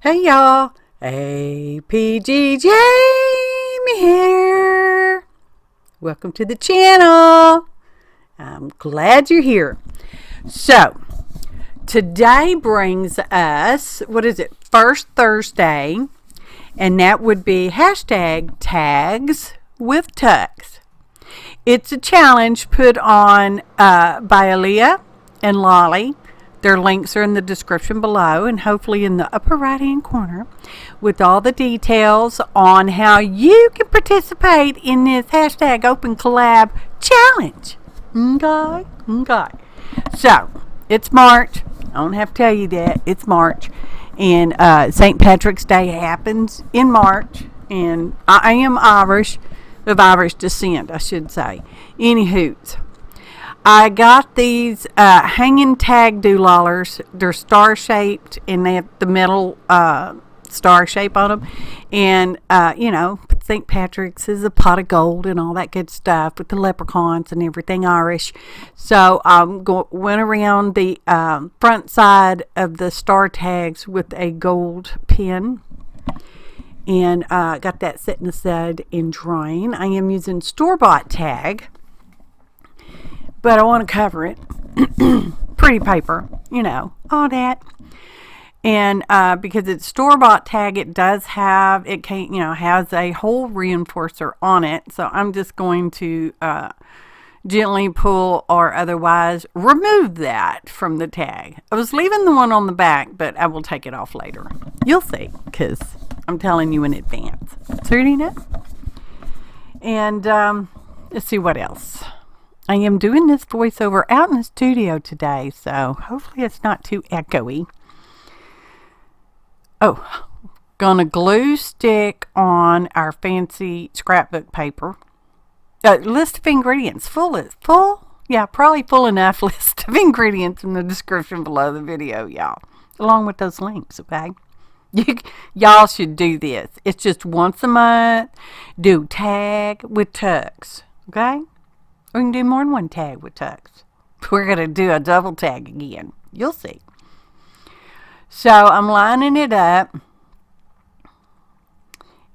Hey y'all, APG Jamie here. Welcome to the channel. I'm glad you're here. So, today brings us, First Thursday, and that would be hashtag tags with tucks. It's a challenge put on by Aaliyah and Lolly. Their links are in the description below and hopefully in the upper right hand corner with all the details on how you can participate in this hashtag open collab challenge. Okay. So, it's March. I don't have to tell you that. It's March. And St. Patrick's Day happens in March. And I am Irish, of Irish descent, I should say. Anywho, I got these hanging tag doolallers. They're star-shaped, and they have the metal star shape on them. And, St. Patrick's is a pot of gold and all that good stuff with the leprechauns and everything Irish. So I went around the front side of the star tags with a gold pin. And got that setting aside and drying. I am using store-bought tag, but I want to cover it. Pretty paper, all that. And because it's store-bought tag, it does have, has a hole reinforcer on it. So I'm just going to gently pull or otherwise remove that from the tag. I was leaving the one on the back, but I will take it off later. You'll see, because I'm telling you in advance. So you know. And let's see what else. I am doing this voiceover out in the studio today, so hopefully it's not too echoey. Oh, gonna glue stick on our fancy scrapbook paper. List of ingredients, full? Yeah, probably full enough list of ingredients in the description below the video, y'all. Along with those links, okay? Y'all should do this. It's just once a month. Do tag with tucks, okay? We can do more than one tag with tucks. We're going to do a double tag again. You'll see. So I'm lining it up.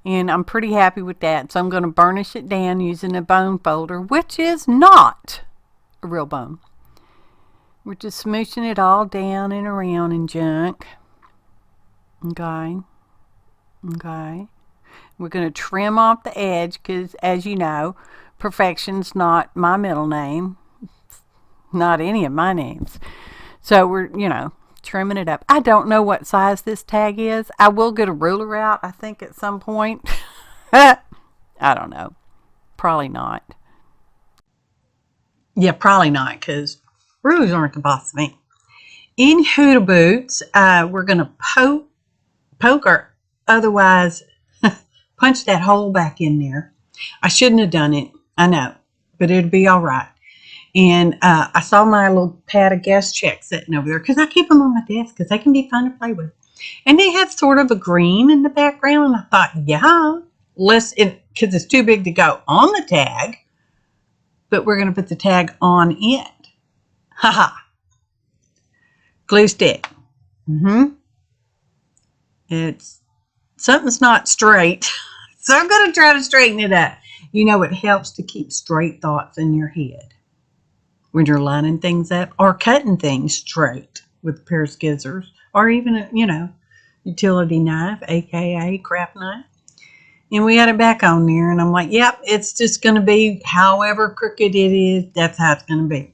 And I'm pretty happy with that. So I'm going to burnish it down using a bone folder, which is not a real bone. We're just smooshing it all down and around and junk. Okay. We're going to trim off the edge because, as you know, perfection's not my middle name. Not any of my names. So we're, trimming it up. I don't know what size this tag is. I will get a ruler out, I think, at some point. I don't know. Probably not. Yeah, probably not, because rulers aren't the boss of me. In Hoodoo Boots, we're going to poke or otherwise punch that hole back in there. I shouldn't have done it. I know, but it'll be all right. And I saw my little pad of guest checks sitting over there because I keep them on my desk because they can be fun to play with. And they have sort of a green in the background. And I thought, yeah, because it's too big to go on the tag, but we're going to put the tag on it. Haha. Glue stick. Something's not straight, so I'm going to try to straighten it up. It helps to keep straight thoughts in your head when you're lining things up or cutting things straight with a pair of scissors or even a, utility knife, aka craft knife. And we had it back on there, and I'm like, yep, it's just going to be however crooked it is, that's how it's going to be.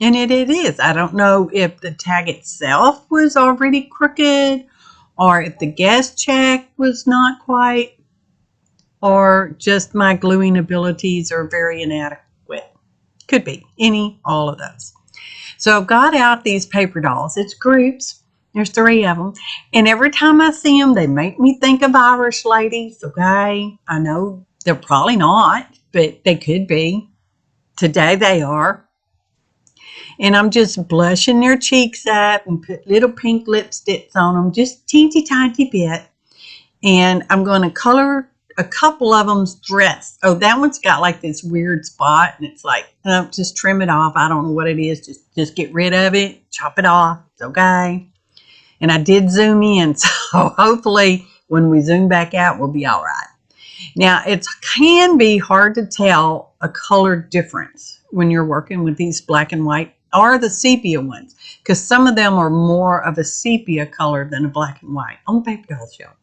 And it is. I don't know if the tag itself was already crooked or if the guest check was not quite, or just my gluing abilities are very inadequate. Could be all of those. So I've got out these paper dolls. It's groups. There's 3 of them. And every time I see them, they make me think of Irish ladies, okay? I know they're probably not, but they could be. Today they are. And I'm just blushing their cheeks up and put little pink lipsticks on them, just teensy tiny bit. And I'm going to color a couple of them's dress. Oh, that one's got like this weird spot, and it's like, just trim it off. I don't know what it is. Just get rid of it. Chop it off. It's okay. And I did zoom in, so hopefully when we zoom back out, we'll be all right. Now, it can be hard to tell a color difference when you're working with these black and white or the sepia ones, because some of them are more of a sepia color than a black and white on the paper doll shelf.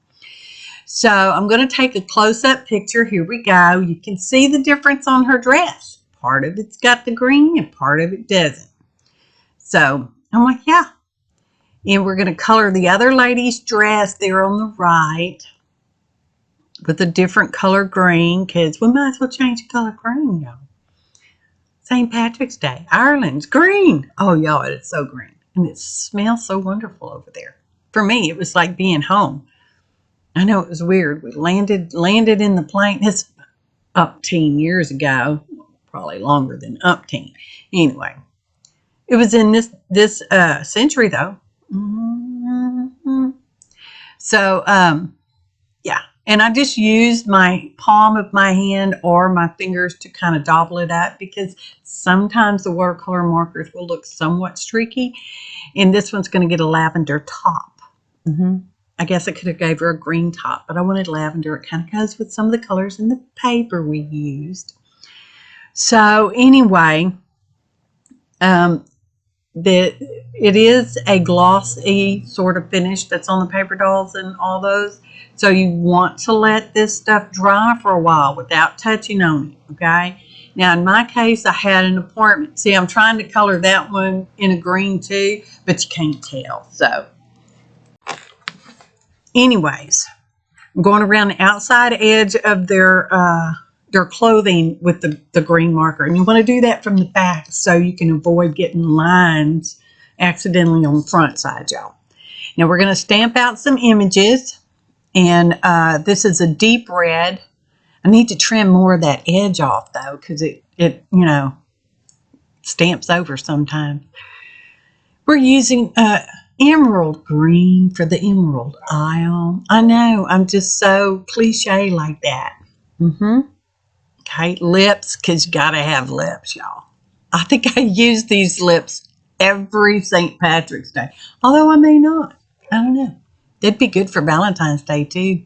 So I'm going to take a close-up picture. Here we go. You can see the difference on her dress. Part of it's got the green and part of it doesn't. So I'm like, yeah. And we're going to color the other lady's dress there on the right with a different color green, because we might as well change the color green, y'all. St. Patrick's Day, Ireland's green. Oh, y'all, it's so green. And it smells so wonderful over there. For me, it was like being home. I know it was weird. We landed in the plane. It's umpteen years ago, probably longer than umpteen. Anyway, it was in this century though. So yeah, and I just used my palm of my hand or my fingers to kind of dabble it up, because sometimes the watercolor markers will look somewhat streaky, and this one's going to get a lavender top. I guess I could have gave her a green top, but I wanted lavender. It kind of goes with some of the colors in the paper we used. So anyway, it is a glossy sort of finish that's on the paper dolls and all those. So you want to let this stuff dry for a while without touching on it, okay? Now, in my case, I had an appointment. See, I'm trying to color that one in a green too, but you can't tell, so. Anyways, I'm going around the outside edge of their clothing with the green marker. And you want to do that from the back so you can avoid getting lines accidentally on the front side, y'all. Now we're going to stamp out some images. And this is a deep red. I need to trim more of that edge off though, because it you know, stamps over sometimes. We're using emerald green for the emerald aisle. I know, I'm just so cliche like that. Okay, lips, because you got to have lips, y'all. I think I use these lips every St. Patrick's Day, although I may not. I don't know. It'd be good for Valentine's Day too.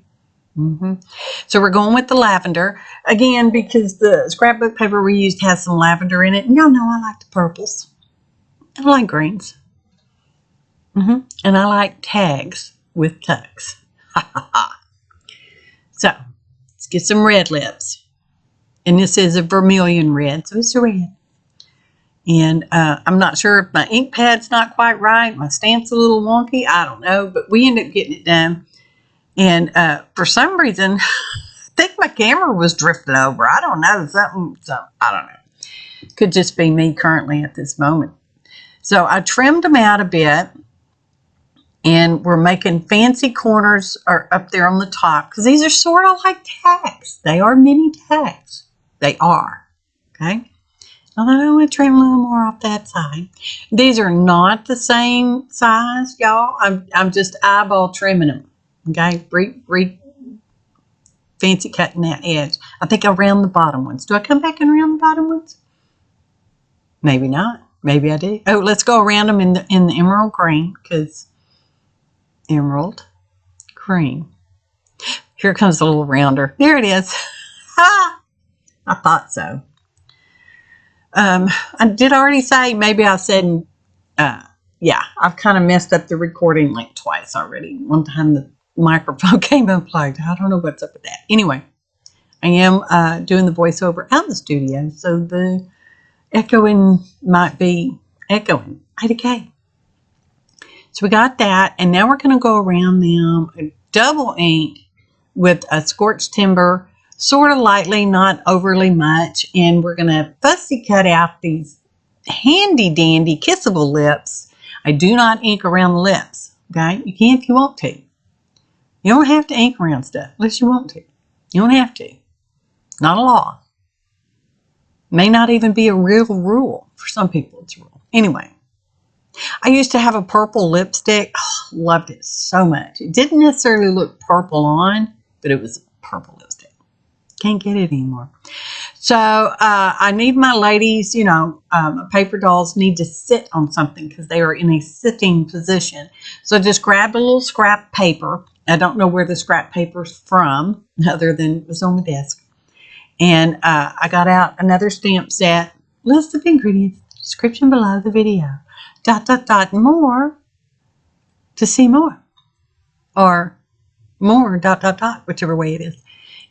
So we're going with the lavender. Again, because the scrapbook paper we used has some lavender in it. And y'all know I like the purples. I like greens. And I like tags with tucks. So let's get some red lips. And this is a vermilion red, so it's a red. And I'm not sure if my ink pad's not quite right. My stamp's a little wonky. I don't know, but we ended up getting it done. And for some reason, I think my camera was drifting over. I don't know, something, I don't know. Could just be me currently at this moment. So I trimmed them out a bit. And we're making fancy corners up there on the top, because these are sort of like tags. They are mini tags. They are. Okay. Although I want to trim a little more off that side. These are not the same size, y'all. I'm just eyeball trimming them. Okay. Fancy cutting that edge. I think I'll round the bottom ones. Do I come back and round the bottom ones? Maybe not. Maybe I do. Oh, let's go around them in the emerald green, because emerald green. Here comes a little rounder. There it is. Ha! I thought so. I did already say, maybe I said, yeah, I've kind of messed up the recording link twice already. One time the microphone came unplugged. I don't know what's up with that. Anyway, I am doing the voiceover out in the studio, so the echoing might be echoing. IDK. So we got that, and now we're going to go around them double ink with a scorched timber, sort of lightly, not overly much, and we're going to fussy cut out these handy dandy kissable lips. I do not ink around the lips, okay? You can if you want to. You don't have to ink around stuff unless you want to. You don't have to. Not a law. May not even be a real rule. For some people, it's a rule. Anyway. I used to have a purple lipstick. Oh, loved it so much. It didn't necessarily look purple on, but it was purple lipstick. Can't get it anymore. So I need my ladies, you know, paper dolls need to sit on something because they are in a sitting position. So just grab a little scrap paper. I don't know where the scrap paper's from other than it was on the desk. And I got out another stamp set. List of ingredients, description below the video. ... more to see more. Or more ... whichever way it is.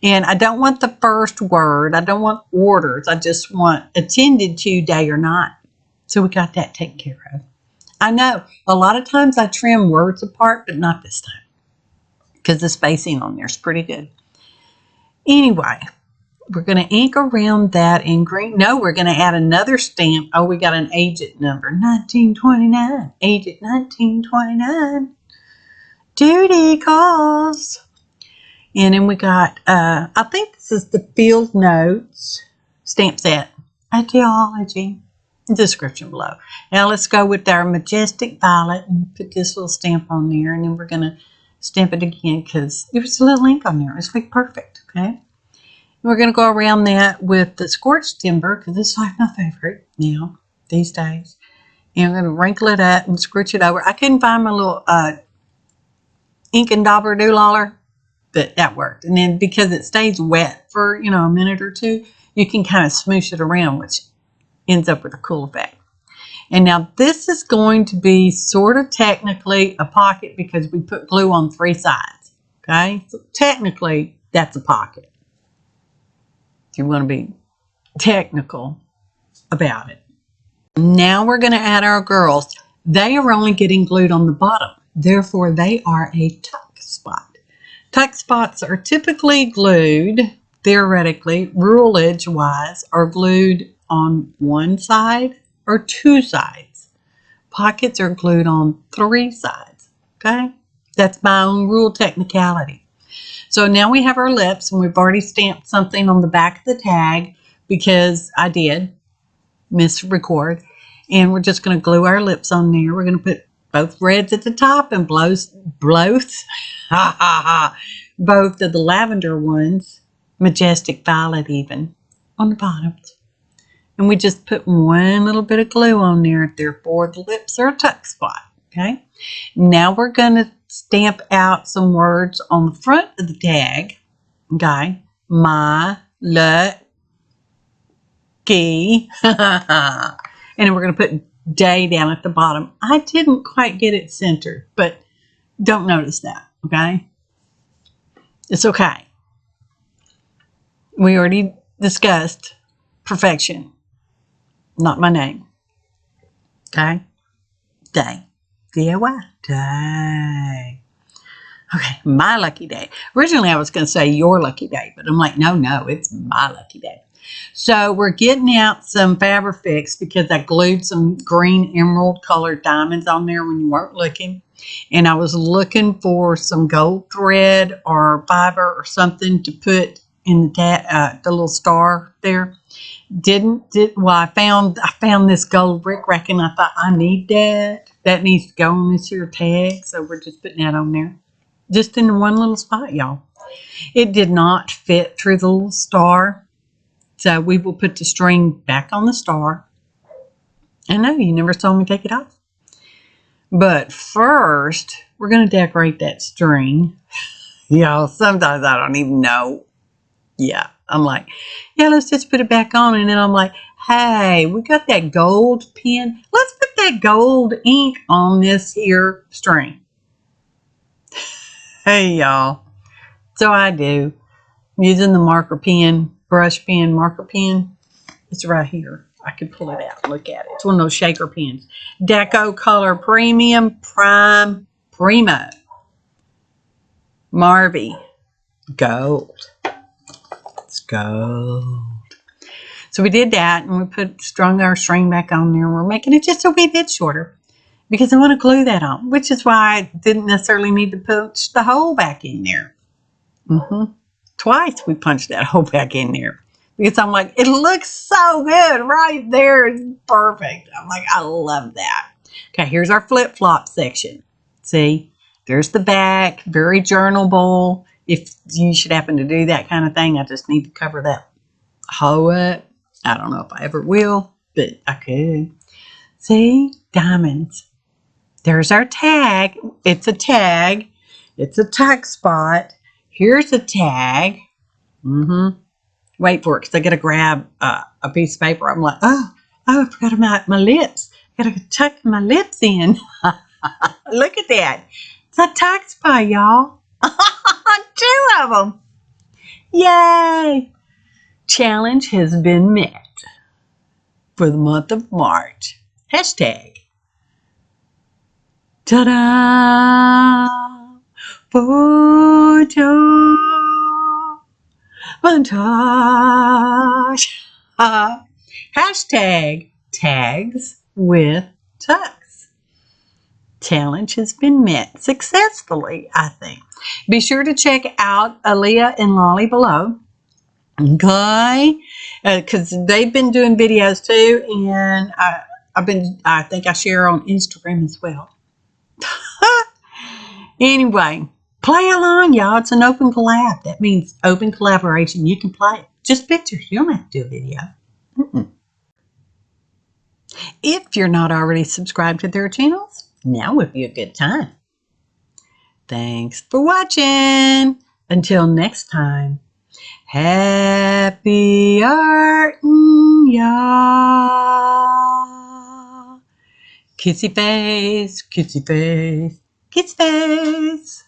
And I don't want the first word. I don't want orders. I just want attended to, day or night. So we got that taken care of. I know a lot of times I trim words apart, but not this time because the spacing on there is pretty good. Anyway, we're going to ink around that in green. No, we're going to add another stamp. Oh, we got an agent number, 1929. Agent 1929. Duty calls. And then we got, I think this is the field notes stamp set. Ology. Description below. Now let's go with our majestic violet and put this little stamp on there. And then we're going to stamp it again because there was a little ink on there. It's like perfect, okay? And we're going to go around that with the scorched timber because this is like my favorite now these days. And I'm going to wrinkle it up and scritch it over. I couldn't find my little ink and dauber doolaller. But that worked. And then because it stays wet for, you know, a minute or two, you can kind of smoosh it around, which ends up with a cool effect. And now this is going to be sort of technically a pocket because we put glue on 3 sides. Okay, so technically that's a pocket. If you want to be technical about it. Now we're going to add our girls. They are only getting glued on the bottom. Therefore, they are a tuck spot. Tuck spots are typically glued, theoretically, rule edge wise, are glued on 1 side or 2 sides. Pockets are glued on 3 sides, okay? That's my own rule technicality. So now we have our lips, and we've already stamped something on the back of the tag because I did misrecord. And we're just going to glue our lips on there. We're going to put both reds at the top and both of the lavender ones, majestic violet even, on the bottoms. And we just put one little bit of glue on there. Therefore, the lips are a tuck spot, okay? Now we're going to stamp out some words on the front of the tag, okay? My lucky. And then we're going to put day down at the bottom. I didn't quite get it centered, but don't notice that, okay? It's okay. We already discussed perfection, not my name, okay? Day, D-A-Y, day. Okay, my lucky day. Originally, I was going to say your lucky day, but I'm like, no, it's my lucky day. So we're getting out some fabriTac because I glued some green emerald colored diamonds on there when you weren't looking. And I was looking for some gold thread or fiber or something to put in the little star there. Well, I found this gold rickrack and I thought I need that. That needs to go on this here tag. So we're just putting that on there. Just in one little spot, y'all. It did not fit through the little star. So we will put the string back on the star. I know you never saw me take it off. But first, we're going to decorate that string. Y'all, sometimes I don't even know. Yeah, I'm like, yeah, let's just put it back on. And then I'm like, hey, we got that gold pen. Let's put that gold ink on this here string. Hey, y'all. So I do. I'm using the marker pen. Brush pen, marker pen. It's right here. I can pull it out and look at it. It's one of those shaker pens. Decocolor Premium Prime Primo. Marvy. Gold. It's gold. So we did that and we strung our string back on there. We're making it just a wee bit shorter because I want to glue that on, which is why I didn't necessarily need to punch the hole back in there. Twice we punched that hole back in there because I'm like, it looks so good right there. It's perfect. I'm like, I love that. Okay, here's our flip-flop section. See, there's the back, very journalable. If you should happen to do that kind of thing, I just need to cover that hoe it. I don't know if I ever will, but I could. See? Diamonds. There's our tag. It's a tag. It's a tag spot. Here's a tag. Wait for it, because I got to grab a piece of paper. I'm like, I forgot my lips. I got to tuck my lips in. Look at that. It's a tag spot, y'all. 2 of them. Yay. Challenge has been met for the month of March. Hashtag. Ta-da! Photo montage. Hashtag tags with tucks. Challenge has been met successfully, I think. Be sure to check out Aaliyah and Lolly below. Okay, because they've been doing videos too, and I think I share on Instagram as well. Anyway, play along, y'all. It's an open collab. That means open collaboration. You can play it. Just pictures. You don't have to do a video. If you're not already subscribed to their channels, now would be a good time. Thanks for watching. Until next time, happy arting, y'all. Kissy face, kissy face, kiss face.